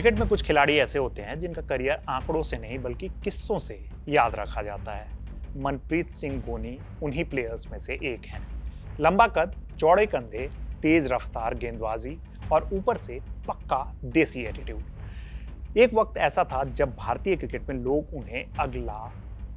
Cricket में कुछ खिलाड़ी ऐसे होते हैं जिनका करियर आंकड़ों से नहीं बल्कि किस्सों से याद रखा जाता है। मनप्रीत सिंह गोनी उन्हीं प्लेयर्स में से एक हैं। लंबा कद, चौड़े कंधे, तेज रफ्तार गेंदबाजी और ऊपर से पक्का देसी एटीट्यूड। एक वक्त ऐसा था जब भारतीय क्रिकेट में लोग उन्हें अगला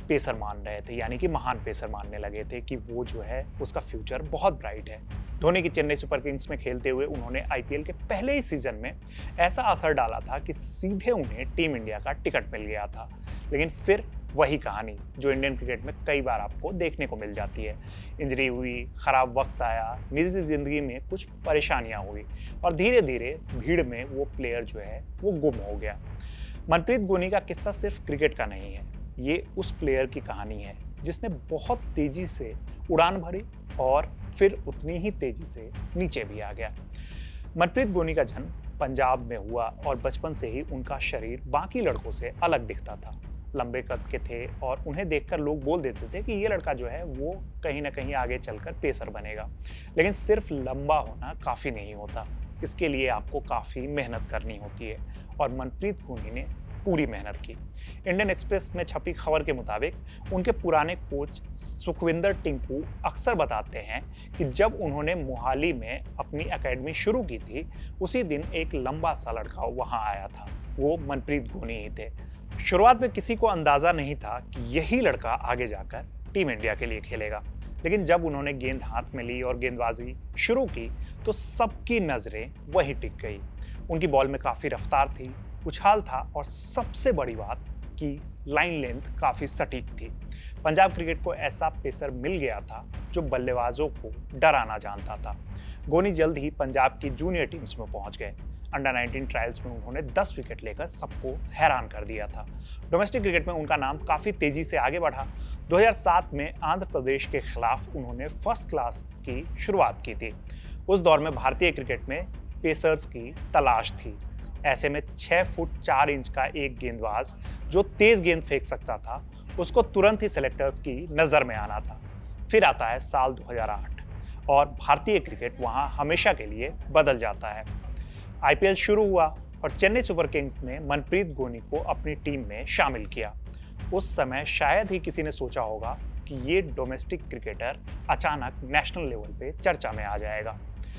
पेसर मान रहे थे, यानी कि महान पेसर मानने लगे थे कि वो जो है उसका फ्यूचर बहुत ब्राइट है। धोनी की चेन्नई सुपर किंग्स में खेलते हुए उन्होंने आईपीएल के पहले ही सीजन में ऐसा असर डाला था कि सीधे उन्हें टीम इंडिया का टिकट मिल गया था। लेकिन फिर वही कहानी जो इंडियन क्रिकेट में कई बार आपको देखने को मिल जाती है। इंजरी हुई, खराब वक्त आया, निजी जिंदगी में कुछ परेशानियां हुई और धीरे धीरे भीड़ में वो प्लेयर जो है वो गुम हो गया। मनप्रीत गोनी का किस्सा सिर्फ क्रिकेट का नहीं है, ये उस प्लेयर की कहानी है जिसने बहुत तेजी से उड़ान भरी और फिर उतनी ही तेजी से नीचे भी आ गया। मनप्रीत गोनी का जन्म पंजाब में हुआ और बचपन से ही उनका शरीर बाकी लड़कों से अलग दिखता था। लंबे कद के थे और उन्हें देखकर लोग बोल देते थे कि ये लड़का जो है वो कहीं ना कहीं आगे चलकर पेसर बनेगा। लेकिन सिर्फ लंबा होना काफ़ी नहीं होता, इसके लिए आपको काफ़ी मेहनत करनी होती है और मनप्रीत गोनी ने पूरी मेहनत की। इंडियन एक्सप्रेस में छपी खबर के मुताबिक उनके पुराने कोच सुखविंदर टिंकू अक्सर बताते हैं कि जब उन्होंने मोहाली में अपनी एकेडमी शुरू की थी, उसी दिन एक लंबा सा लड़का वहां आया था। वो मनप्रीत गोनी ही थे। शुरुआत में किसी को अंदाजा नहीं था कि यही लड़का आगे जाकर टीम इंडिया के लिए खेलेगा। लेकिन जब उन्होंने गेंद हाथ में ली और गेंदबाजी शुरू की तो सबकी नजरें वहीं टिक गई। उनकी बॉल में काफी रफ्तार थी, उछाल था और सबसे बड़ी बात कि लाइन लेंथ काफी सटीक थी। पंजाब क्रिकेट को ऐसा पेसर मिल गया था जो बल्लेबाजों को डराना जानता था। गोनी जल्द ही पंजाब की जूनियर टीम्स में पहुंच गए। अंडर 19 ट्रायल्स में उन्होंने 10 विकेट लेकर सबको हैरान कर दिया था। डोमेस्टिक क्रिकेट में उनका नाम काफी तेजी से आगे बढ़ा। 2007 में आंध्र प्रदेश के खिलाफ उन्होंने फर्स्ट क्लास की शुरुआत की थी। उस दौर में भारतीय क्रिकेट में पेसर्स की तलाश थी। ऐसे में 6 फुट 4 इंच का एक गेंदबाज जो तेज गेंद फेंक सकता था, उसको तुरंत ही सेलेक्टर्स की नजर में आना था। फिर आता है साल 2008 और भारतीय क्रिकेट वहां हमेशा के लिए बदल जाता है। आईपीएल शुरू हुआ और चेन्नई सुपर किंग्स ने मनप्रीत गोनी को अपनी टीम में शामिल किया। उस समय शायद ही किसी ने सोचा होगा कि ये डोमेस्टिक क्रिकेटर अचानक नेशनल लेवल पे चर्चा में आ जाएगा।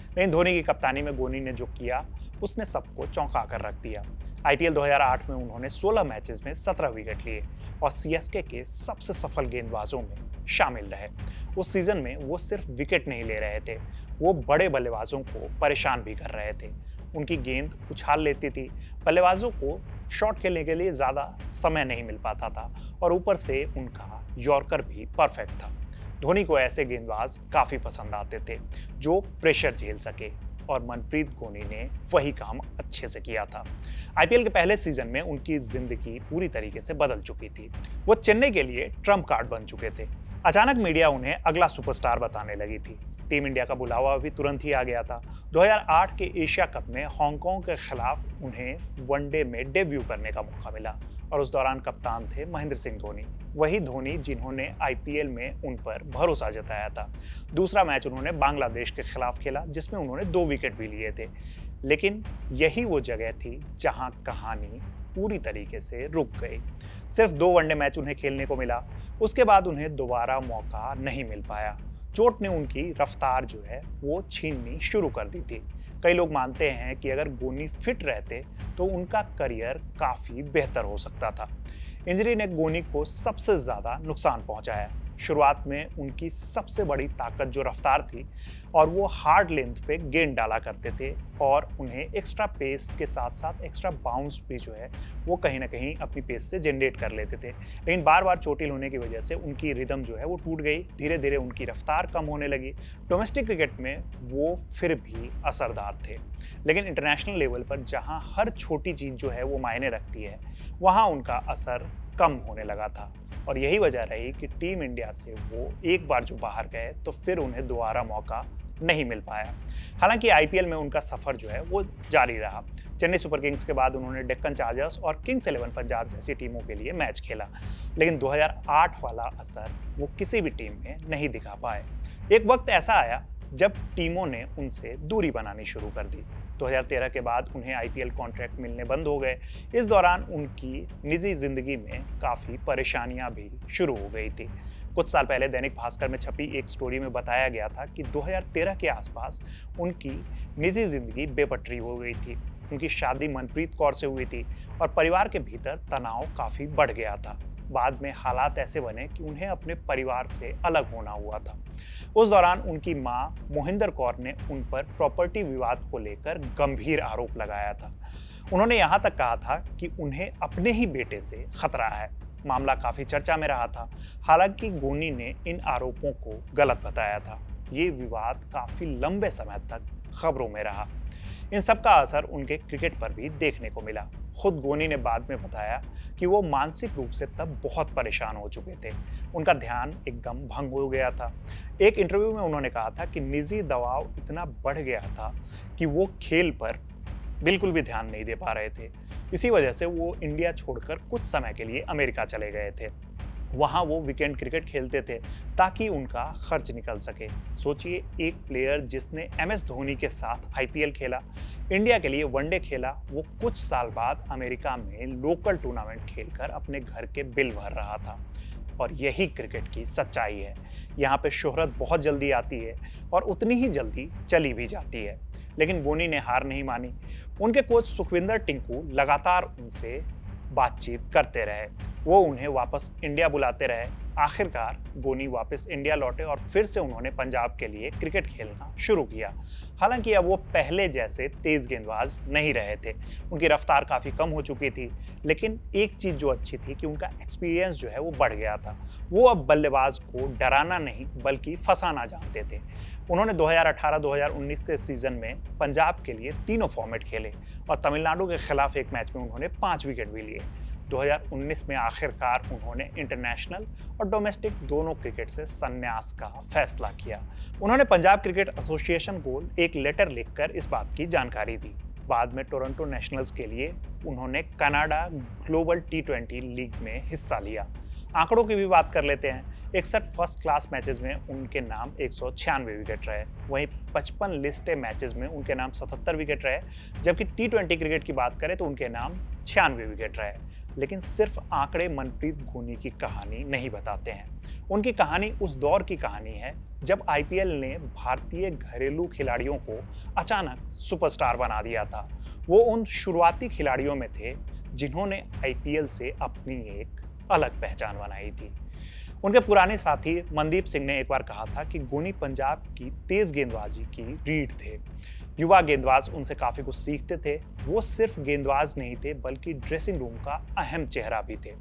लेकिन धोनी की कप्तानी में गोनी ने जो किया उसने सबको चौंका कर रख दिया। आईपीएल 2008 में उन्होंने 16 मैचेस में 17 विकेट लिए और सीएसके के सबसे सफल गेंदबाजों में शामिल रहे। उस सीजन में वो सिर्फ विकेट नहीं ले रहे थे, वो बड़े बल्लेबाजों को परेशान भी कर रहे थे। उनकी गेंद उछाल लेती थी, बल्लेबाजों को शॉट खेलने के लिए ज़्यादा समय नहीं मिल पाता था और ऊपर से उनका यॉर्कर भी परफेक्ट था। धोनी को ऐसे गेंदबाज काफ़ी पसंद आते थे जो प्रेशर झेल सके और मनप्रीत गोनी ने वही काम अच्छे से किया था। आईपीएल के पहले सीजन में उनकी जिंदगी पूरी तरीके से बदल चुकी थी। वो चेन्नई के लिए ट्रम्प कार्ड बन चुके थे। अचानक मीडिया उन्हें अगला सुपरस्टार बताने लगी थी। टीम इंडिया का बुलावा भी तुरंत ही आ गया था। 2008 के एशिया कप में हांगकांग के खिलाफ उन्हें वनडे में डेब्यू करने का मौका मिला और उस दौरान कप्तान थे महेंद्र सिंह धोनी, वही धोनी जिन्होंने आईपीएल में उन पर भरोसा जताया था। दूसरा मैच उन्होंने बांग्लादेश के खिलाफ खेला जिसमें उन्होंने 2 विकेट भी लिए थे। लेकिन यही वो जगह थी जहां कहानी पूरी तरीके से रुक गई। सिर्फ 2 वनडे मैच उन्हें खेलने को मिला, उसके बाद उन्हें दोबारा मौका नहीं मिल पाया। चोट ने उनकी रफ्तार जो है वो छीननी शुरू कर दी थी। कई लोग मानते हैं कि अगर गोनी फिट रहते तो उनका करियर काफी बेहतर हो सकता था। इंजरी ने गोनी को सबसे ज्यादा नुकसान पहुंचाया। शुरुआत में उनकी सबसे बड़ी ताकत जो रफ्तार थी और वो हार्ड लेंथ पे गेंद डाला करते थे और उन्हें एक्स्ट्रा पेस के साथ साथ एक्स्ट्रा बाउंस भी जो है वो कहीं ना कहीं अपनी पेस से जनरेट कर लेते थे। लेकिन बार बार चोटिल होने की वजह से उनकी रिदम जो है वो टूट गई, धीरे धीरे उनकी रफ्तार कम होने लगी। डोमेस्टिक क्रिकेट में वो फिर भी असरदार थे, लेकिन इंटरनेशनल लेवल पर जहाँ हर छोटी चीज़ जो है वो मायने रखती है, वहाँ उनका असर कम होने लगा था और यही वजह रही कि टीम इंडिया से वो एक बार जो बाहर गए तो फिर उन्हें दोबारा मौका नहीं मिल पाया। हालांकि आईपीएल में उनका सफर जो है वो जारी रहा। चेन्नई सुपर किंग्स के बाद उन्होंने डेक्कन चार्जर्स और किंग्स 11 पंजाब जैसी टीमों के लिए मैच खेला, लेकिन 2008 वाला असर वो किसी भी टीम में नहीं दिखा पाए। एक वक्त ऐसा आया जब टीमों ने उनसे दूरी बनानी शुरू कर दी। 2013 के बाद उन्हें आईपीएल कॉन्ट्रैक्ट मिलने बंद हो गए। इस दौरान उनकी निजी जिंदगी में काफी परेशानियां भी शुरू हो गई थी। कुछ साल पहले दैनिक भास्कर में छपी एक स्टोरी में बताया गया था कि 2013 के आसपास उनकी निजी जिंदगी बेपटरी हो गई थी। उनकी शादी मनप्रीत कौर से हुई थी और परिवार के भीतर तनाव काफी बढ़ गया था। बाद में हालात ऐसे बने कि उन्हें अपने परिवार से अलग होना हुआ था। उस दौरान उनकी मां मोहिंदर कौर ने उन पर प्रॉपर्टी विवाद को लेकर गंभीर आरोप लगाया था। उन्होंने यहां तक कहा था कि उन्हें अपने ही बेटे से खतरा है। मामला काफी चर्चा में रहा था। हालांकि गोनी ने इन आरोपों को गलत बताया था। ये विवाद काफी लंबे समय तक खबरों में रहा। इन सब का असर उनके क्रिकेट पर भी देखने को मिला। खुद गोनी ने बाद में बताया कि वो मानसिक रूप से तब बहुत परेशान हो चुके थे। उनका ध्यान एकदम भंग हो गया था। एक इंटरव्यू में उन्होंने कहा था कि निजी दबाव इतना बढ़ गया था कि वो खेल पर बिल्कुल भी ध्यान नहीं दे पा रहे थे। इसी वजह से वो इंडिया छोड़कर कुछ समय के लिए अमेरिका चले गए थे। वहां वो वीकेंड क्रिकेट खेलते थे ताकि उनका खर्च निकल सके। सोचिए, एक प्लेयर जिसने एमएस धोनी के साथ आईपीएल खेला, इंडिया के लिए वनडे खेला, वो कुछ साल बाद अमेरिका में लोकल टूर्नामेंट खेलकर अपने घर के बिल भर रहा था। और यही क्रिकेट की सच्चाई है। यहाँ पे शोहरत बहुत जल्दी आती है और उतनी ही जल्दी चली भी जाती है। लेकिन गोनी ने हार नहीं मानी। उनके कोच सुखविंदर टिंकू लगातार उनसे बातचीत करते रहे। वो उन्हें वापस इंडिया बुलाते रहे। आखिरकार गोनी वापस इंडिया लौटे और फिर से उन्होंने पंजाब के लिए क्रिकेट खेलना शुरू किया। हालांकि अब वो पहले जैसे तेज गेंदबाज नहीं रहे थे। उनकी रफ्तार काफी कम हो चुकी थी। लेकिन एक चीज जो अच्छी थी कि उनका एक्सपीरियंस जो है वो बढ़ गया था। वो अब बल्लेबाज को डराना नहीं बल्कि फंसाना जानते थे। उन्होंने 2018-2019 के सीजन में पंजाब के लिए तीनों फॉर्मेट खेले और तमिलनाडु के खिलाफ एक मैच में उन्होंने 5 विकेट भी लिए। 2019 में आखिरकार उन्होंने इंटरनेशनल और डोमेस्टिक दोनों क्रिकेट से संन्यास का फैसला किया। उन्होंने पंजाब क्रिकेट एसोसिएशन को एक लेटर लिखकर इस बात की जानकारी दी। बाद में टोरंटो नेशनल्स के लिए उन्होंने कनाडा ग्लोबल T20 लीग में हिस्सा लिया। आंकड़ों की भी बात कर लेते हैं। 61 फर्स्ट क्लास मैचेस में उनके नाम 196 विकेट रहे। वहीं 55 लिस्ट मैचेस में उनके नाम 77 विकेट रहे। जबकि T20 क्रिकेट की बात करें तो उनके नाम 96 विकेट रहे। लेकिन सिर्फ आंकड़े मनप्रीत गोनी की कहानी नहीं बताते हैं। उनकी कहानी उस दौर की कहानी है जब आईपीएल ने भारतीय घरेलू खिलाड़ियों को अचानक सुपरस्टार बना दिया था। वो उन शुरुआती खिलाड़ियों में थे जिन्होंने आईपीएल से अपनी एक अलग पहचान बनाई थी। उनके पुराने साथी मनदीप सिंह ने एक बार कहा था कि गोनी पंजाब की तेज गेंदबाजी की रीढ़ थे। युवा गेंदबाज उनसे काफी कुछ सीखते थे। वो सिर्फ गेंदबाज नहीं थे बल्कि ड्रेसिंग रूम का अहम चेहरा भी थे।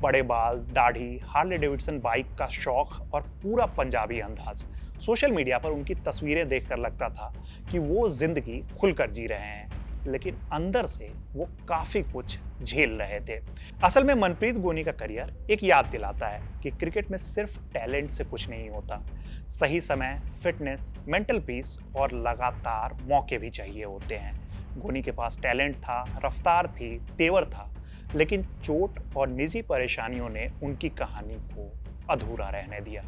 बड़े बाल, दाढ़ी, हार्ले डेविडसन बाइक का शौक और पूरा पंजाबी अंदाज। सोशल मीडिया पर उनकी तस्वीरें देखकर लगता था कि वो जिंदगी खुलकर जी रहे हैं, लेकिन अंदर से वो काफी कुछ झेल रहे थे। असल में मनप्रीत गोनी का करियर एक याद दिलाता है कि क्रिकेट में सिर्फ टैलेंट से कुछ नहीं होता। सही समय, फिटनेस, मेंटल पीस और लगातार मौके भी चाहिए होते हैं। गोनी के पास टैलेंट था, रफ्तार थी, तेवर था, लेकिन चोट और निजी परेशानियों ने उनकी कहानी को अधूरा रहने दिया।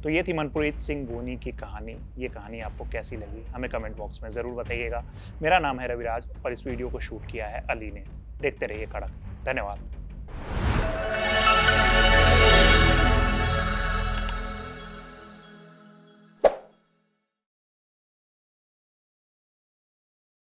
तो ये थी मनप्रीत सिंह गोनी की कहानी। ये कहानी आपको कैसी लगी हमें कमेंट बॉक्स में ज़रूर बताइएगा। मेरा नाम है रविराज और इस वीडियो को शूट किया है अली ने। देखते रहिए कड़क। धन्यवाद।